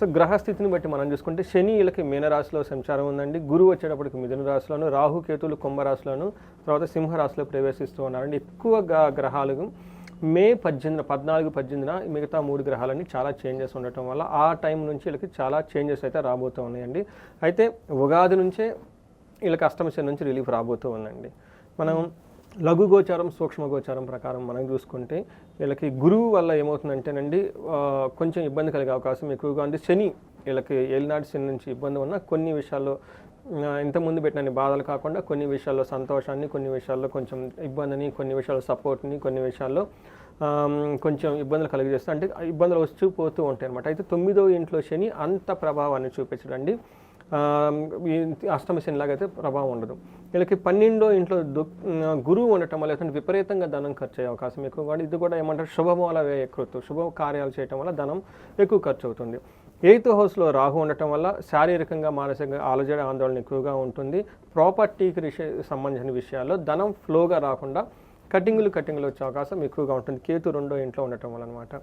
So గ్రహస్థితిని బట్టి మనం చూసుకుంటే శని వీళ్ళకి మీనరాశిలో సంచారం ఉందండి. గురువు వచ్చేటప్పటికి మిథున రాశిలోను, రాహు కేతులు కుంభరాశిలోను, తర్వాత సింహరాశిలో ప్రవేశిస్తూ ఉన్నారండి. ఎక్కువ గ్రహాలు మే 14 మిగతా 3 గ్రహాలన్నీ చాలా చేంజెస్ ఉండటం వల్ల ఆ టైం నుంచి వీళ్ళకి చాలా చేంజెస్ అయితే రాబోతూ ఉన్నాయండి. అయితే ఉగాది నుంచే వీళ్ళకి అష్టమ శని నుంచి రిలీఫ్ రాబోతూ ఉందండి. మనం లఘు గోచారం, సూక్ష్మ గోచారం ప్రకారం మనం చూసుకుంటే వీళ్ళకి గురువు వల్ల ఏమవుతుందంటేనండి కొంచెం ఇబ్బంది కలిగే అవకాశం ఎక్కువగా ఉంది. శని వీళ్ళకి ఏలినాటి శని నుంచి ఇబ్బంది ఉన్న కొన్ని విషయాల్లో ఇంతకుముందు పెట్టిన బాధలు కాకుండా కొన్ని విషయాల్లో సంతోషాన్ని, కొన్ని విషయాల్లో కొంచెం ఇబ్బందిని, కొన్ని విషయాల్లో సపోర్ట్ని, కొన్ని విషయాల్లో కొంచెం ఇబ్బందులు కలిగజేస్తాయి. అంటే ఇబ్బందులు వచ్చి పోతూ ఉంటాయి అనమాట. అయితే 9వ ఇంట్లో శని అంత ప్రభావాన్ని చూపించడండి. అష్టమ శనిలాగా అయితే ప్రభావం ఉండదు. వీళ్ళకి 12వ ఇంట్లో గురువు ఉండటం వల్ల విపరీతంగా ధనం ఖర్చు అయ్యే అవకాశం ఎక్కువగా. ఇది కూడా ఏమంటారు శుభమూల వ్యయకృతం, శుభ కార్యాలు చేయటం వల్ల ధనం ఎక్కువ ఖర్చు అవుతుంది. 8th హౌస్లో రాహు ఉండటం వల్ల శారీరకంగా, మానసికంగా ఆందోళన ఎక్కువగా ఉంటుంది. ప్రాపర్టీకి సంబంధించిన విషయాల్లో ధనం ఫ్లోగా రాకుండా కటింగులు వచ్చే అవకాశం ఎక్కువగా ఉంటుంది. కేతు 2వ ఇంట్లో ఉండటం వల్ల అనమాట.